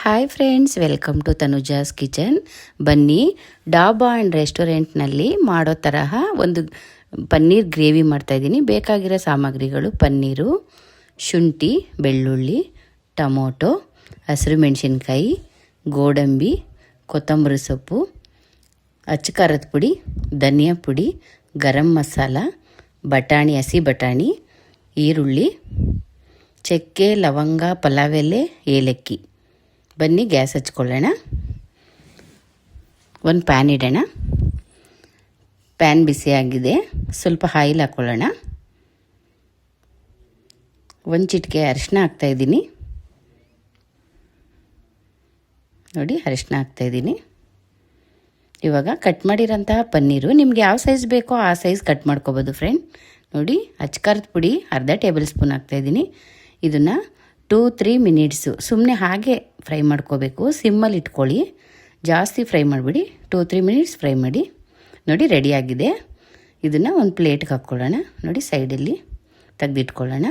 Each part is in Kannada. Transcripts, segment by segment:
Hi friends, welcome to Tanuja's kitchen. ಬನ್ನಿ, ಡಾಬಾ ಆ್ಯಂಡ್ ರೆಸ್ಟೋರೆಂಟ್ನಲ್ಲಿ ಮಾಡೋ ತರಹ ಒಂದು ಪನ್ನೀರ್ ಗ್ರೇವಿ ಮಾಡ್ತಾಯಿದ್ದೀನಿ. ಬೇಕಾಗಿರೋ ಸಾಮಗ್ರಿಗಳು: ಪನ್ನೀರು, ಶುಂಠಿ, ಬೆಳ್ಳುಳ್ಳಿ, ಟೊಮೊಟೊ, ಹಸಿರು ಮೆಣಸಿನ್ಕಾಯಿ, ಗೋಡಂಬಿ, ಕೊತ್ತಂಬರಿ ಸೊಪ್ಪು, ಅಚ್ಚ ಖಾರದ ಪುಡಿ, ಧನಿಯಾ ಪುಡಿ, ಗರಂ ಮಸಾಲ, ಬಟಾಣಿ, ಹಸಿ ಬಟಾಣಿ, ಈರುಳ್ಳಿ, ಚಕ್ಕೆ, ಲವಂಗ, ಪಲಾವ್ ಎಲೆ, ಏಲಕ್ಕಿ. ಬನ್ನಿ, ಗ್ಯಾಸ್ ಹಚ್ಕೊಳ್ಳೋಣ. ಒಂದು ಪ್ಯಾನ್ ಇಡೋಣ. ಪ್ಯಾನ್ ಬಿಸಿಯಾಗಿದೆ. ಸ್ವಲ್ಪ ಆಯಿಲ್ ಹಾಕ್ಕೊಳ್ಳೋಣ. ಒಂದು ಚಿಟಿಕೆ ಅರಿಶಿನ ಹಾಕ್ತಾಯಿದ್ದೀನಿ. ನೋಡಿ, ಅರಿಶಿನ ಹಾಕ್ತಾಯಿದ್ದೀನಿ. ಇವಾಗ ಕಟ್ ಮಾಡಿರೋಂತಹ ಪನ್ನೀರು ನಿಮ್ಗೆ ಯಾವ ಸೈಜ್ ಬೇಕೋ ಆ ಸೈಜ್ ಕಟ್ ಮಾಡ್ಕೋಬೋದು ಫ್ರೆಂಡ್. ನೋಡಿ, ಅಚ್ಚ ಖಾರದ ಪುಡಿ ಅರ್ಧ ಟೇಬಲ್ ಸ್ಪೂನ್ ಹಾಕ್ತಾಯಿದ್ದೀನಿ. ಇದನ್ನು 2-3 ಮಿನಿಟ್ಸು ಸುಮ್ಮನೆ ಹಾಗೆ ಫ್ರೈ ಮಾಡ್ಕೋಬೇಕು. ಸಿಮ್ಮಲ್ಲಿ ಇಟ್ಕೊಳ್ಳಿ, ಜಾಸ್ತಿ ಫ್ರೈ ಮಾಡಿಬಿಡಿ. 2-3 ಮಿನಿಟ್ಸ್ ಫ್ರೈ ಮಾಡಿ. ನೋಡಿ, ರೆಡಿಯಾಗಿದೆ. ಇದನ್ನು ಒಂದು ಪ್ಲೇಟ್ಗೆ ಹಾಕ್ಕೊಳ್ಳೋಣ. ನೋಡಿ, ಸೈಡಲ್ಲಿ ತೆಗೆದಿಟ್ಕೊಳ್ಳೋಣ.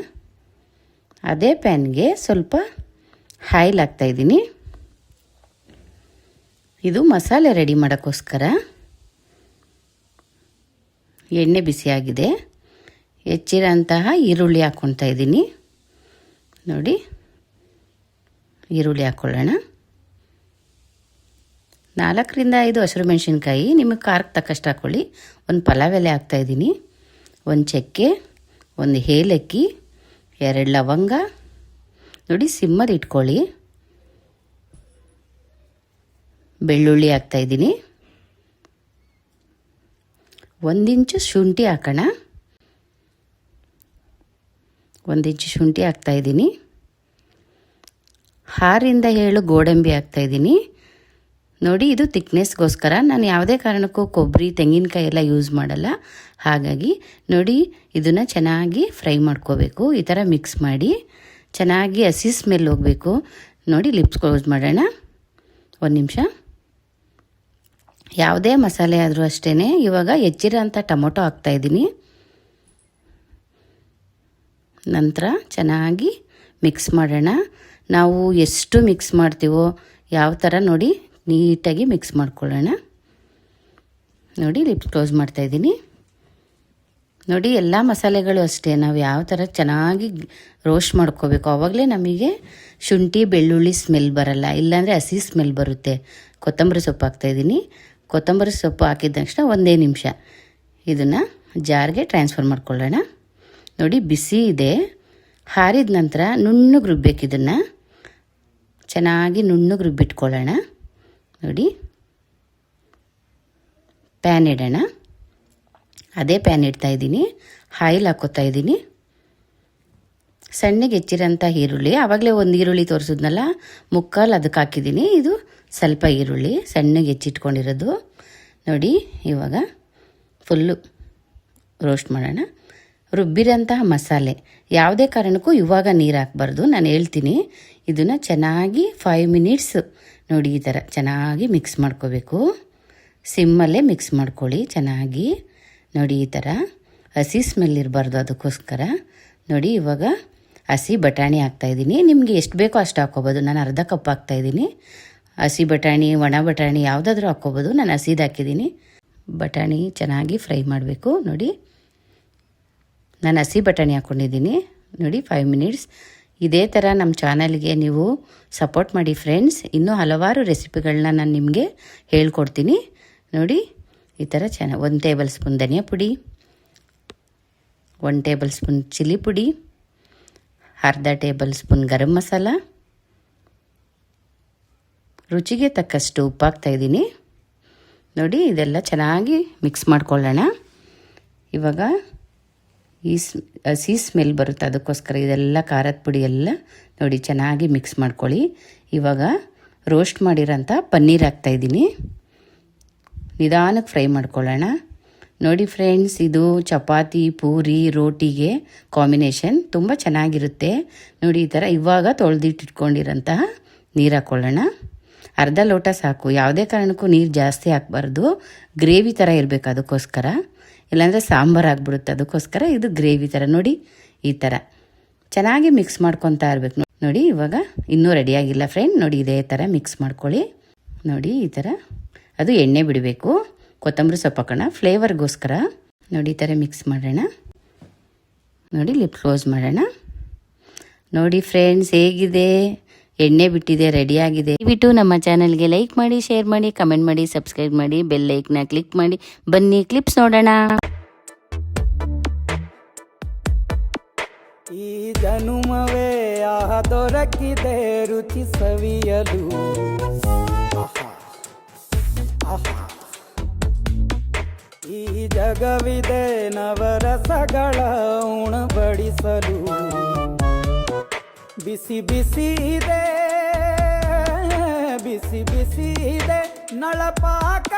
ಅದೇ ಪ್ಯಾನ್ಗೆ ಸ್ವಲ್ಪ ಆಯಿಲ್ ಹಾಕ್ತಾಯಿದ್ದೀನಿ. ಇದು ಮಸಾಲೆ ರೆಡಿ ಮಾಡೋಕ್ಕೋಸ್ಕರ. ಎಣ್ಣೆ ಬಿಸಿಯಾಗಿದೆ. ಹೆಚ್ಚಿರೋಂತಹ ಈರುಳ್ಳಿ ಹಾಕ್ಕೊತಾ ಇದ್ದೀನಿ. ನೋಡಿ, ಈರುಳ್ಳಿ ಹಾಕ್ಕೊಳ್ಳೋಣ. 4-5 ಹಸಿರು ಮೆಣಸಿನ್ಕಾಯಿ, ನಿಮಗೆ ಖಾರಕ್ಕೆ ತಕ್ಕಷ್ಟು ಹಾಕ್ಕೊಳ್ಳಿ. ಒಂದು ಪಲಾವ್ ಎಲೆ ಹಾಕ್ತಾಯಿದ್ದೀನಿ. ಒಂದು ಚಕ್ಕೆ, ಒಂದು ಏಲಕ್ಕಿ, 2 ಲವಂಗ. ನೋಡಿ, ಸಿಮ್ಮಲ್ಲಿ ಇಟ್ಕೊಳ್ಳಿ. ಬೆಳ್ಳುಳ್ಳಿ ಹಾಕ್ತಾಯಿದ್ದೀನಿ. 1 ಇಂಚು ಶುಂಠಿ ಹಾಕೋಣ. 1 ಇಂಚು ಶುಂಠಿ ಹಾಕ್ತಾಯಿದ್ದೀನಿ. 6-7 ಗೋಡಂಬಿ ಹಾಕ್ತಾಯಿದ್ದೀನಿ. ನೋಡಿ, ಇದು ತಿಕ್ನೆಸ್ಗೋಸ್ಕರ. ನಾನು ಯಾವುದೇ ಕಾರಣಕ್ಕೂ ಕೊಬ್ಬರಿ, ತೆಂಗಿನಕಾಯಿ ಎಲ್ಲ ಯೂಸ್ ಮಾಡಲ್ಲ. ಹಾಗಾಗಿ ನೋಡಿ, ಇದನ್ನು ಚೆನ್ನಾಗಿ ಫ್ರೈ ಮಾಡ್ಕೋಬೇಕು. ಈ ಥರ ಮಿಕ್ಸ್ ಮಾಡಿ ಚೆನ್ನಾಗಿ ಹಸಿ ಸ್ಮೆಲ್ ಹೋಗಬೇಕು. ನೋಡಿ, ಲಿಪ್ಸ್ ಕ್ಲೋಸ್ ಮಾಡೋಣ. 1 ನಿಮಿಷ. ಯಾವುದೇ ಮಸಾಲೆ ಆದರೂ ಅಷ್ಟೇ. ಇವಾಗ ಹೆಚ್ಚಿರೋಂಥ ಟೊಮೊಟೊ ಹಾಕ್ತಾಯಿದ್ದೀನಿ. ನಂತರ ಚೆನ್ನಾಗಿ ಮಿಕ್ಸ್ ಮಾಡೋಣ. ನಾವು ಎಷ್ಟು ಮಿಕ್ಸ್ ಮಾಡ್ತೀವೋ ಯಾವ ಥರ ನೋಡಿ ನೀಟಾಗಿ ಮಿಕ್ಸ್ ಮಾಡ್ಕೊಳ್ಳೋಣ. ನೋಡಿ, ಲಿಪ್ಸ್ ಕ್ಲೋಸ್ ಮಾಡ್ತಾಯಿದ್ದೀನಿ. ನೋಡಿ, ಎಲ್ಲ ಮಸಾಲೆಗಳು ಅಷ್ಟೇ ನಾವು ಯಾವ ಥರ ಚೆನ್ನಾಗಿ ರೋಸ್ಟ್ ಮಾಡ್ಕೋಬೇಕು. ಆವಾಗಲೇ ನಮಗೆ ಶುಂಠಿ, ಬೆಳ್ಳುಳ್ಳಿ ಸ್ಮೆಲ್ ಬರಲ್ಲ. ಇಲ್ಲಾಂದರೆ ಹಸಿ ಸ್ಮೆಲ್ ಬರುತ್ತೆ. ಕೊತ್ತಂಬರಿ ಸೊಪ್ಪು ಹಾಕ್ತಾಯಿದ್ದೀನಿ. ಕೊತ್ತಂಬರಿ ಸೊಪ್ಪು ಹಾಕಿದ ತಕ್ಷಣ 1 ನಿಮಿಷ ಇದನ್ನು ಜಾರ್ಗೆ ಟ್ರಾನ್ಸ್ಫರ್ ಮಾಡ್ಕೊಳ್ಳೋಣ. ನೋಡಿ, ಬಿಸಿ ಇದೆ. ಹಾರಿದ ನಂತರ ನುಣ್ಣಗೆ ರುಬ್ಬೇಕು. ಇದನ್ನು ಚೆನ್ನಾಗಿ ನುಣ್ಣಗೆ ರುಬ್ಬಿಟ್ಕೊಳ್ಳೋಣ. ನೋಡಿ, ಪ್ಯಾನ್ ಇಡೋಣ. ಅದೇ ಪ್ಯಾನ್ ಇಡ್ತಾಯಿದ್ದೀನಿ. ಆಯಿಲ್ ಹಾಕ್ಕೋತಾ ಇದ್ದೀನಿ. ಸಣ್ಣಗೆ ಹೆಚ್ಚಿರೋಂಥ ಈರುಳ್ಳಿ, ಆವಾಗಲೇ ಒಂದು ಈರುಳ್ಳಿ ತೋರಿಸಿದ್ನಲ್ಲ, ಮುಕ್ಕಾಲು ಅದಕ್ಕೆ ಹಾಕಿದ್ದೀನಿ. ಇದು ಸ್ವಲ್ಪ ಈರುಳ್ಳಿ ಸಣ್ಣಗೆ ಹೆಚ್ಚಿಟ್ಕೊಂಡಿರೋದು. ನೋಡಿ, ಇವಾಗ ಫುಲ್ಲು ರೋಸ್ಟ್ ಮಾಡೋಣ. ರುಬ್ಬಿರೋಂತಹ ಮಸಾಲೆ ಯಾವುದೇ ಕಾರಣಕ್ಕೂ ಇವಾಗ ನೀರು ಹಾಕಬಾರ್ದು. ನಾನು ಹೇಳ್ತೀನಿ. ಇದನ್ನು ಚೆನ್ನಾಗಿ 5 ಮಿನಿಟ್ಸ್ ನೋಡಿ ಈ ಥರ ಚೆನ್ನಾಗಿ ಮಿಕ್ಸ್ ಮಾಡ್ಕೋಬೇಕು. ಸಿಮ್ಮಲ್ಲೇ ಮಿಕ್ಸ್ ಮಾಡ್ಕೊಳ್ಳಿ ಚೆನ್ನಾಗಿ. ನೋಡಿ, ಈ ಥರ ಹಸಿ ಸ್ಮೆಲ್ ಇರಬಾರ್ದು, ಅದಕ್ಕೋಸ್ಕರ. ನೋಡಿ, ಇವಾಗ ಹಸಿ ಬಟಾಣಿ ಹಾಕ್ತಾಯಿದ್ದೀನಿ. ನಿಮಗೆ ಎಷ್ಟು ಬೇಕೋ ಅಷ್ಟು ಹಾಕ್ಕೋಬೋದು. ನಾನು ಅರ್ಧ ಕಪ್ ಹಾಕ್ತಾಯಿದ್ದೀನಿ. ಹಸಿ ಬಟಾಣಿ, ಒಣ ಬಟಾಣಿ ಯಾವುದಾದ್ರೂ ಹಾಕ್ಕೋಬೋದು. ನಾನು ಹಸಿದು ಹಾಕಿದ್ದೀನಿ. ಬಟಾಣಿ ಚೆನ್ನಾಗಿ ಫ್ರೈ ಮಾಡಬೇಕು. ನೋಡಿ, ನಾನು ಹಸಿ ಬಟಾಣಿ ಹಾಕ್ಕೊಂಡಿದ್ದೀನಿ. ನೋಡಿ, 5 ಮಿನಿಟ್ಸ್. ಇದೇ ಥರ ನಮ್ಮ ಚಾನಲ್ಗೆ ನೀವು ಸಪೋರ್ಟ್ ಮಾಡಿ ಫ್ರೆಂಡ್ಸ್. ಇನ್ನೂ ಹಲವಾರು ರೆಸಿಪಿಗಳನ್ನ ನಾನು ನಿಮಗೆ ಹೇಳ್ಕೊಡ್ತೀನಿ. ನೋಡಿ, ಈ ಥರ ಚೆನ್ನಾಗಿ 1 ಟೇಬಲ್ ಸ್ಪೂನ್ ಧನಿಯಾ ಪುಡಿ, 1 ಟೇಬಲ್ ಸ್ಪೂನ್ ಚಿಲ್ಲಿ ಪುಡಿ, ಅರ್ಧ ಟೇಬಲ್ ಸ್ಪೂನ್ ಗರಂ ಮಸಾಲ, ರುಚಿಗೆ ತಕ್ಕಷ್ಟು ಉಪ್ಪು ಹಾಕ್ತಾಯಿದ್ದೀನಿ. ನೋಡಿ, ಇದೆಲ್ಲ ಚೆನ್ನಾಗಿ ಮಿಕ್ಸ್ ಮಾಡ್ಕೊಳ್ಳೋಣ. ಇವಾಗ ಹಸಿ ಸ್ಮೆಲ್ ಬರುತ್ತೆ, ಅದಕ್ಕೋಸ್ಕರ ಇದೆಲ್ಲ ಖಾರದ ಪುಡಿ ಎಲ್ಲ ನೋಡಿ ಚೆನ್ನಾಗಿ ಮಿಕ್ಸ್ ಮಾಡ್ಕೊಳ್ಳಿ. ಇವಾಗ ರೋಸ್ಟ್ ಮಾಡಿರೋಂಥ ಪನ್ನೀರ್ ಹಾಕ್ತಾಯಿದ್ದೀನಿ. ನಿಧಾನಕ್ಕೆ ಫ್ರೈ ಮಾಡ್ಕೊಳ್ಳೋಣ. ನೋಡಿ ಫ್ರೆಂಡ್ಸ್, ಇದು ಚಪಾತಿ, ಪೂರಿ, ರೋಟಿಗೆ ಕಾಂಬಿನೇಷನ್ ತುಂಬ ಚೆನ್ನಾಗಿರುತ್ತೆ. ನೋಡಿ, ಈ ಥರ ಇವಾಗ ತೊಳೆದಿಟ್ಟಿಟ್ಕೊಂಡಿರೋಂತಹ ನೀರು ಹಾಕ್ಕೊಳ್ಳೋಣ. ಅರ್ಧ ಲೋಟ ಸಾಕು. ಯಾವುದೇ ಕಾರಣಕ್ಕೂ ನೀರು ಜಾಸ್ತಿ ಹಾಕಬಾರ್ದು. ಗ್ರೇವಿ ಥರ ಇರಬೇಕು, ಅದಕ್ಕೋಸ್ಕರ. ಇಲ್ಲಾಂದರೆ ಸಾಂಬಾರು ಆಗಿಬಿಡುತ್ತೆ. ಅದಕ್ಕೋಸ್ಕರ ಇದು ಗ್ರೇವಿ ಥರ. ನೋಡಿ, ಈ ಥರ ಚೆನ್ನಾಗಿ ಮಿಕ್ಸ್ ಮಾಡ್ಕೊತಾ ಇರಬೇಕು. ನೋಡಿ ಇವಾಗ ಇನ್ನೂ ರೆಡಿಯಾಗಿಲ್ಲ ಫ್ರೆಂಡ್. ನೋಡಿ ಇದೇ ಥರ ಮಿಕ್ಸ್ ಮಾಡ್ಕೊಳ್ಳಿ. ನೋಡಿ ಈ ಥರ ಅದು ಎಣ್ಣೆ ಬಿಡಬೇಕು. ಕೊತ್ತಂಬರಿ ಸೊಪ್ಪು ಹಾಕೋಣ ಫ್ಲೇವರ್ಗೋಸ್ಕರ. ನೋಡಿ ಈ ಥರ ಮಿಕ್ಸ್ ಮಾಡೋಣ. ನೋಡಿ ಲಿಪ್ ಕ್ಲೋಸ್ ಮಾಡೋಣ. ನೋಡಿ ಫ್ರೆಂಡ್ಸ್ ಹೇಗಿದೆ, ಎಣ್ಣೆ ಬಿಟ್ಟಿದೆ, ರೆಡಿಯಾಗಿದೆ. ದಯವಿಟ್ಟು ನಮ್ಮ ಚಾನಲ್ಗೆ ಲೈಕ್ ಮಾಡಿ, ಶೇರ್ ಮಾಡಿ, ಕಮೆಂಟ್ ಮಾಡಿ, ಸಬ್ಸ್ಕ್ರೈಬ್ ಮಾಡಿ, ಬೆಲ್ ಐಕ್ನ ಕ್ಲಿಕ್ ಮಾಡಿ. ಬನ್ನಿ ಕ್ಲಿಪ್ಸ್ ನೋಡೋಣ. ಈ ಜನುಮವೇ ಆಹ ದೊರಕಿದೆ ರುಚಿ ಸವಿಯಲು. ಈ ಜಗವಿದೆ ನವರಸಗಳ ಉಣಬಡಿಸಲು. ಬಿಸಿ ಬಿಸಿ ಇದೆ, ಬಿಸಿ ಬಿಸಿ ಇದೆ ನಳಪಾಕ.